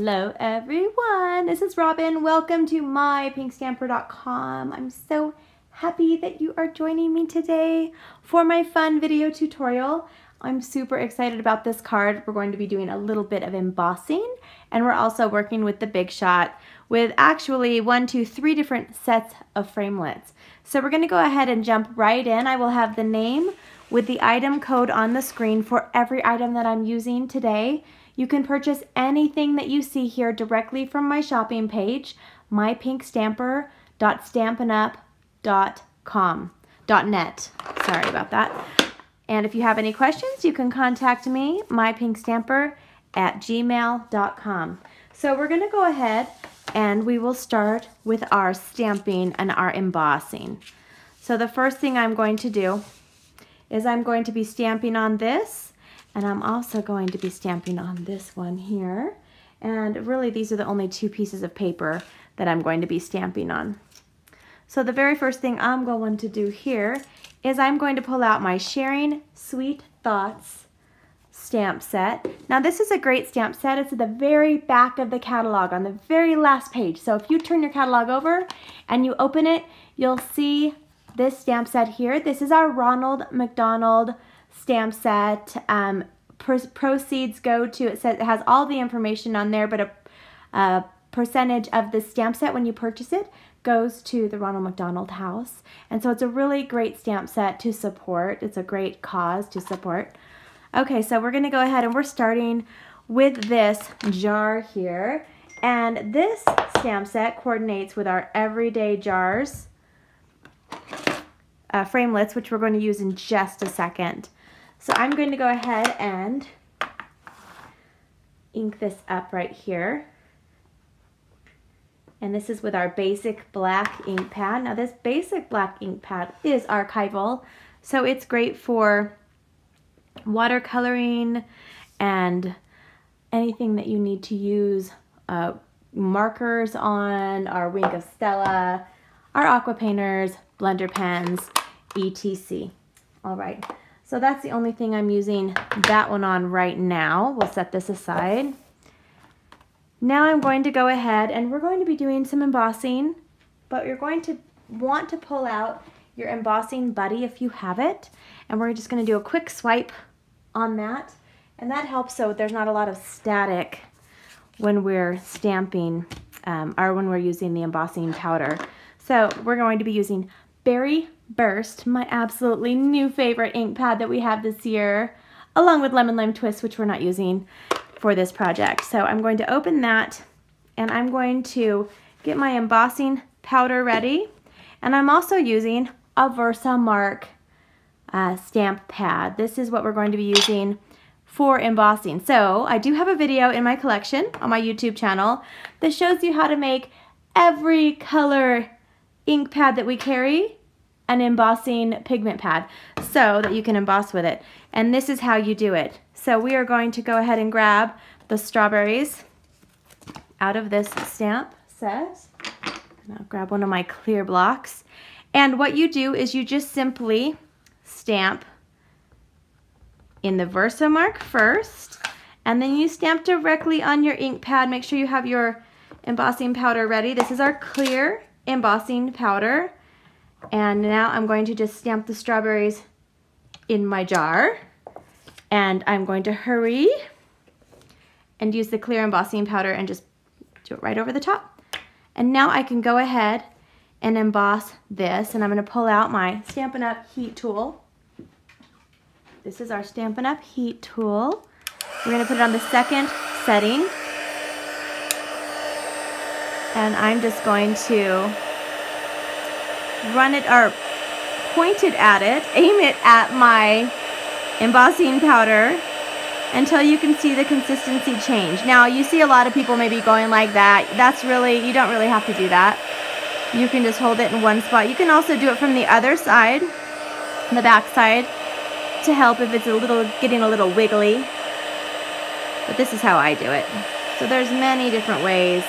Hello everyone, this is Robyn. Welcome to mypinkstamper.com. I'm so happy that you are joining me today for my fun video tutorial. I'm super excited about this card. We're going to be doing a little bit of embossing, and we're also working with the Big Shot with actually 3 different sets of framelits. So we're going to go ahead and jump right in. I will have the name with the item code on the screen for every item that I'm using today. You can purchase anything that you see here directly from my shopping page, mypinkstamper.stampinup.net. Sorry about that. And if you have any questions, you can contact me, mypinkstamper@gmail.com. So we're going to go ahead and we will start with our stamping and our embossing. So the first thing I'm going to do is I'm going to be stamping on this. And I'm also going to be stamping on this one here. And really, these are the only 2 pieces of paper that I'm going to be stamping on. So the very first thing I'm going to do here is I'm going to pull out my Sharing Sweet Thoughts stamp set. Now this is a great stamp set. It's at the very back of the catalog on the very last page. So if you turn your catalog over and you open it, you'll see this stamp set here. This is our Ronald McDonald stamp set. Proceeds go to, it says it has all the information on there, but a percentage of the stamp set when you purchase it goes to the Ronald McDonald House. And so it's a really great stamp set to support. It's a great cause to support. Okay, so we're going to go ahead and we're starting with this jar here. And this stamp set coordinates with our everyday jars framelits, which we're going to use in just a second. So I'm going to go ahead and ink this up right here. And this is with our basic black ink pad. Now this basic black ink pad is archival, so it's great for watercoloring and anything that you need to use markers on, our Wink of Stella, our aqua painters, blender pens, etc. All right. So that's the only thing I'm using that one on right now. We'll set this aside. Now I'm going to go ahead and we're going to be doing some embossing, but you're going to want to pull out your embossing buddy if you have it. And we're just going to do a quick swipe on that. And that helps so there's not a lot of static when we're stamping or when we're using the embossing powder. So we're going to be using Berry Burst, my absolutely new favorite ink pad that we have this year, along with Lemon Lime Twist, which we're not using for this project. So I'm going to open that and I'm going to get my embossing powder ready. And I'm also using a Versamark stamp pad. This is what we're going to be using for embossing. So I do have a video in my collection on my YouTube channel that shows you how to make every color ink pad that we carry an embossing pigment pad so that you can emboss with it. And this is how you do it. So we are going to go ahead and grab the strawberries out of this stamp set. And I'll grab one of my clear blocks. And what you do is you just simply stamp in the Versamark first, and then you stamp directly on your ink pad. Make sure you have your embossing powder ready. This is our clear embossing powder. And now I'm going to just stamp the strawberries in my jar. And I'm going to hurry and use the clear embossing powder and just do it right over the top. And now I can go ahead and emboss this. And I'm going to pull out my Stampin' Up! Heat tool. This is our Stampin' Up! Heat tool. We're going to put it on the second setting. And I'm just going to run it or point it at it, aim it at my embossing powder until you can see the consistency change. Now you see a lot of people maybe going like that. That's really, you don't really have to do that. You can just hold it in one spot. You can also do it from the other side, the back side, to help if it's getting a little wiggly. But this is how I do it. So there's many different ways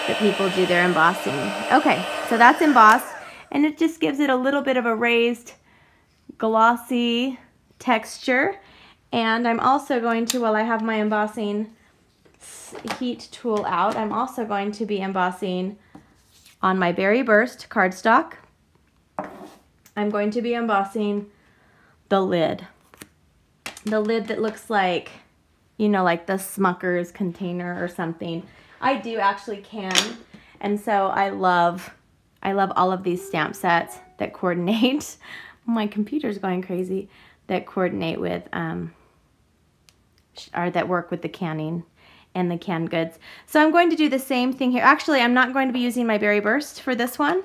that people do their embossing. Okay, so that's embossed, and it just gives it a little bit of a raised, glossy texture. And I'm also going to, while I have my embossing heat tool out, I'm also going to be embossing on my Berry Burst cardstock. I'm going to be embossing the lid. The lid that looks like, you know, like the Smucker's container or something. I do actually can, and so I love all of these stamp sets that coordinate. My computer's going crazy. That coordinate with, or that work with the canning and the canned goods. So I'm going to do the same thing here. Actually, I'm not going to be using my Berry Burst for this one.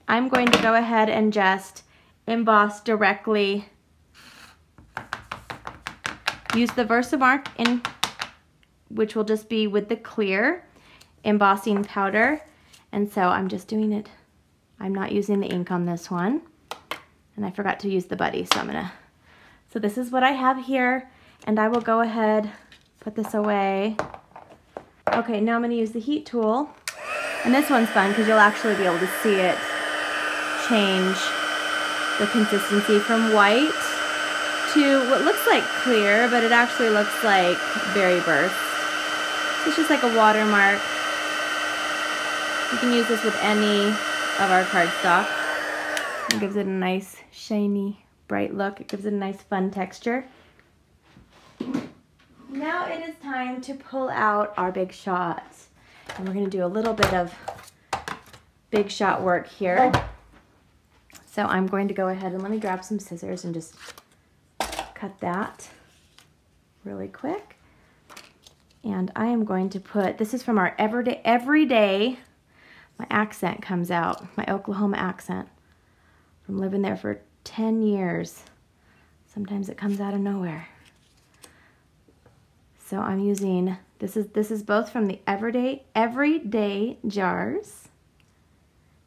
I'm going to go ahead and just emboss directly. Use the Versamark, which will just be with the clear embossing powder. And so I'm just doing it. I'm not using the ink on this one. And I forgot to use the buddy, so so this is what I have here, and I will go ahead, put this away. Okay, now I'm gonna use the heat tool. And this one's fun because you'll actually be able to see it change the consistency from white to what looks like clear, but it actually looks like Berry Burst. It's just like a watermark. You can use this with any of our cardstock. It gives it a nice shiny, bright look. It gives it a nice fun texture. Now it is time to pull out our big shots. And we're going to do a little bit of big shot work here. So I'm going to go ahead and let me grab some scissors and just cut that really quick. And I am going to put, this is from our everyday, my accent comes out, my Oklahoma accent. From living there for 10 years. Sometimes it comes out of nowhere. So I'm using, this is both from the everyday jars.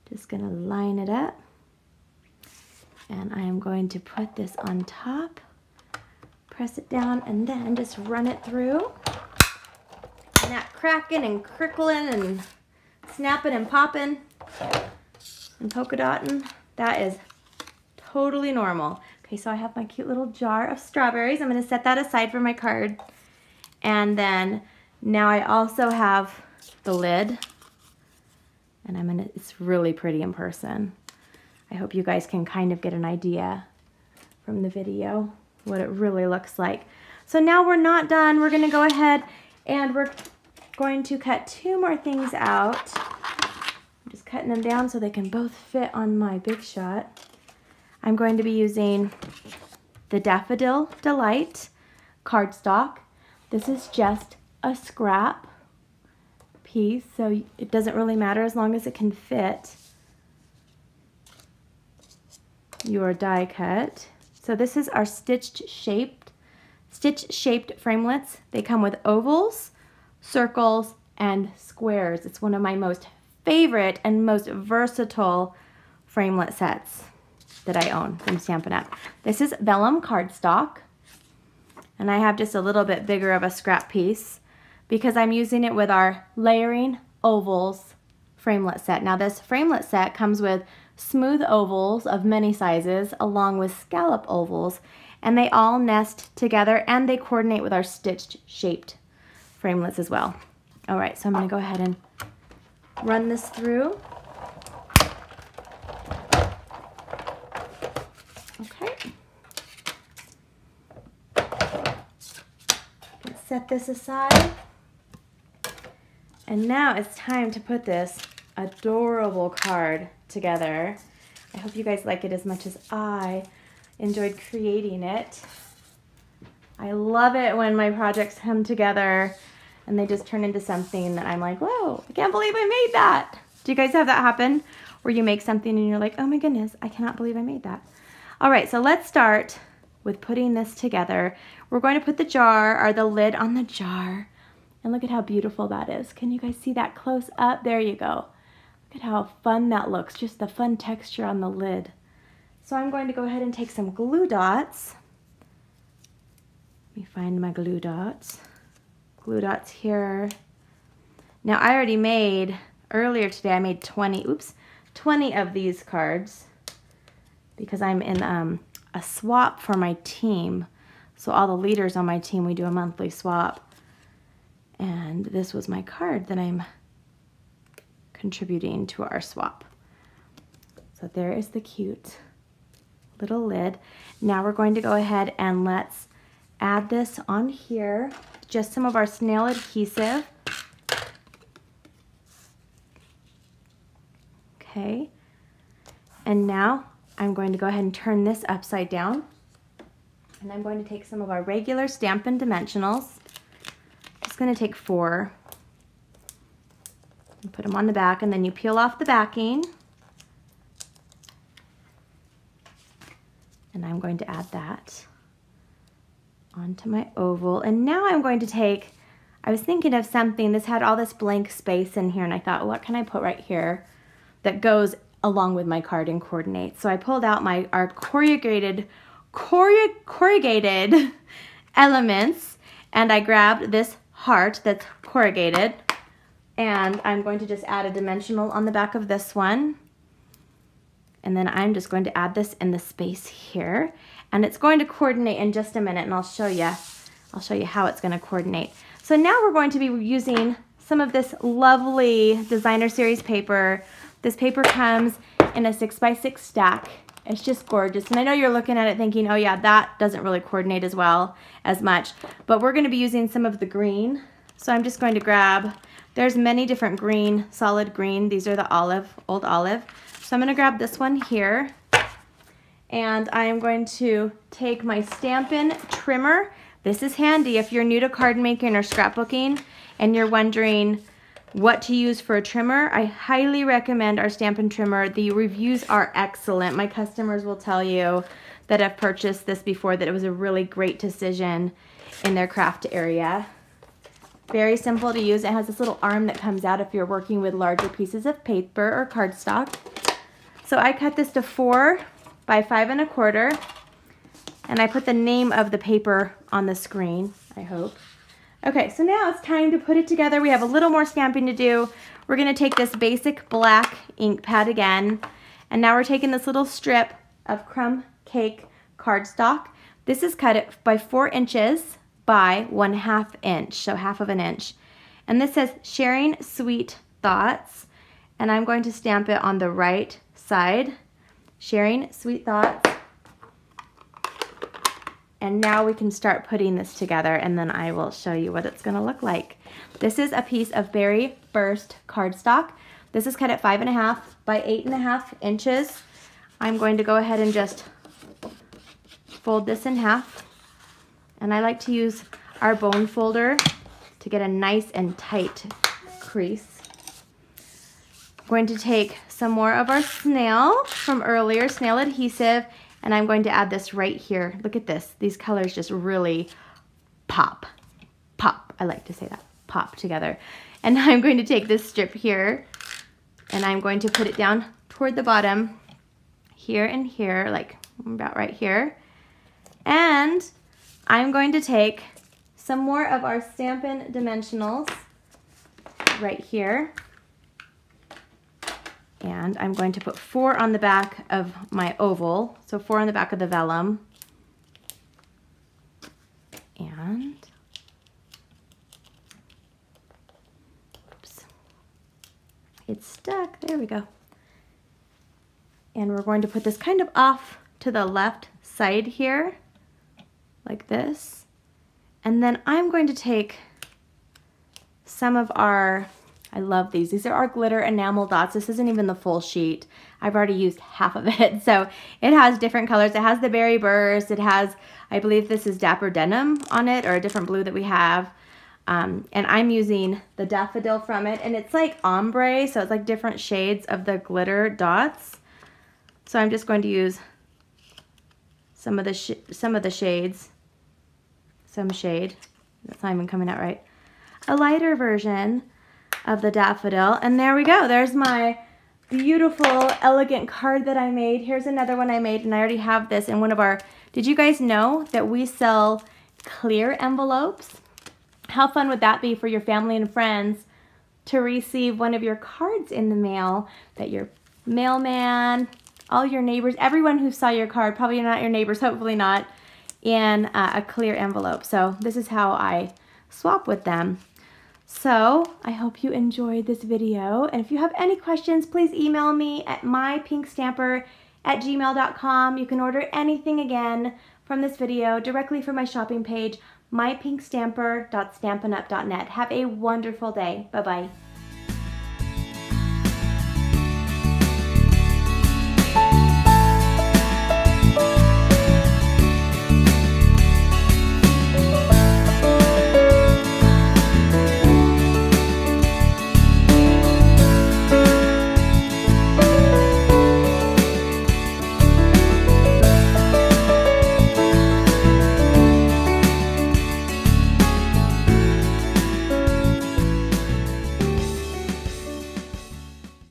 Just gonna line it up. And I am going to put this on top, press it down, and then just run it through. And that cracking and crickling and snapping and popping and polka dotting, that is totally normal. Okay, so I have my cute little jar of strawberries. I'm going to set that aside for my card. And then now I also have the lid. And it's really pretty in person. I hope you guys can kind of get an idea from the video what it really looks like. So now we're not done. We're going to go ahead and we're going to cut 2 more things out. I'm just cutting them down so they can both fit on my big shot. I'm going to be using the Daffodil Delight cardstock. This is just a scrap piece, so it doesn't really matter as long as it can fit your die cut. So this is our stitch-shaped framelits. They come with ovals, circles, and squares. It's one of my most favorite and most versatile framelit sets that I own from Stampin' Up. This is vellum cardstock, and I have just a little bit bigger of a scrap piece because I'm using it with our layering ovals framelit set. Now this framelit set comes with smooth ovals of many sizes along with scallop ovals, and they all nest together and they coordinate with our stitched shaped framelits as well. All right, so I'm going to go ahead and run this through. Okay. Let's set this aside. And now it's time to put this adorable card together. I hope you guys like it as much as I enjoyed creating it. I love it when my projects come together and they just turn into something that I'm like, whoa, I can't believe I made that. Do you guys have that happen? Where you make something and you're like, oh my goodness, I cannot believe I made that. All right, so let's start with putting this together. We're going to put the jar, or the lid on the jar. And look at how beautiful that is. Can you guys see that close up? There you go. Look at how fun that looks, just the fun texture on the lid. So I'm going to go ahead and take some glue dots. Let me find my glue dots. Glue dots here. Now I already made, earlier today I made 20 of these cards because I'm in a swap for my team. So all the leaders on my team, we do a monthly swap. And this was my card that I'm contributing to our swap. So there is the cute little lid. Now we're going to go ahead and let's add this on here. Just some of our snail adhesive. Okay. And now I'm going to go ahead and turn this upside down. And I'm going to take some of our regular Stampin' Dimensionals. Just going to take 4. And put them on the back, and then you peel off the backing. And I'm going to add that onto my oval. And now I'm going to take, I was thinking of something, this had all this blank space in here, and I thought, what can I put right here that goes along with my card and coordinates? So I pulled out our corrugated elements, and I grabbed this heart that's corrugated, and I'm going to just add a dimensional on the back of this one. And then I'm just going to add this in the space here, and it's going to coordinate in just a minute, and I'll show you how it's going to coordinate. So now we're going to be using some of this lovely designer series paper. This paper comes in a 6x6 stack. It's just gorgeous, and I know you're looking at it thinking, oh yeah, that doesn't really coordinate as much, but we're going to be using some of the green. So I'm just going to grab, there's many different green, solid green. These are the old olive. So I'm going to grab this one here, and I am going to take my Stampin' trimmer. This is handy if you're new to card making or scrapbooking and you're wondering what to use for a trimmer. I highly recommend our Stampin' trimmer. The reviews are excellent. My customers will tell you that have purchased this before that it was a really great decision in their craft area. Very simple to use. It has this little arm that comes out if you're working with larger pieces of paper or cardstock. So I cut this to 4 by 5 1/4, and I put the name of the paper on the screen, I hope. Okay, so now it's time to put it together. We have a little more stamping to do. We're going to take this basic black ink pad again, and now we're taking this little strip of crumb cake cardstock. This is cut by 4 inches by 1/2 inch, so 1/2 inch. And this says Sharing Sweet Thoughts, and I'm going to stamp it on the right side, Sharing Sweet Thoughts. And now we can start putting this together, and then I will show you what it's going to look like. This is a piece of Berry Burst cardstock. This is cut at 5 1/2 by 8 1/2 inches. I'm going to go ahead and just fold this in half. And I like to use our bone folder to get a nice and tight crease. I'm going to take some more of our snail from earlier, snail adhesive, and I'm going to add this right here. Look at this. These colors just really pop. Pop. I like to say that. Pop together. And I'm going to take this strip here, and I'm going to put it down toward the bottom here and here, like about right here. And I'm going to take some more of our Stampin' Dimensionals right here. And I'm going to put 4 on the back of my oval, so 4 on the back of the vellum. And, oops, it's stuck, there we go. And we're going to put this kind of off to the left side here, like this. And then I'm going to take some of our, I love these. These are our glitter enamel dots. This isn't even the full sheet. I've already used half of it. So it has different colors. It has the Berry Burst. It has, I believe this is Dapper Denim on it, or a different blue that we have. And I'm using the Daffodil from it. And it's like ombre, so it's like different shades of the glitter dots. So I'm just going to use some of the shades. Some shade. That's not even coming out right. A lighter version of the daffodil, and there we go. There's my beautiful, elegant card that I made. Here's another one I made, and I already have this in one of our, did you guys know that we sell clear envelopes? How fun would that be for your family and friends to receive one of your cards in the mail that your mailman, all your neighbors, everyone who saw your card, probably not your neighbors, hopefully not, in a clear envelope. So this is how I swap with them. So I hope you enjoyed this video, and if you have any questions, please email me at mypinkstamper@gmail.com. You can order anything again from this video directly from my shopping page, mypinkstamper.stampinup.net. Have a wonderful day. Bye-bye.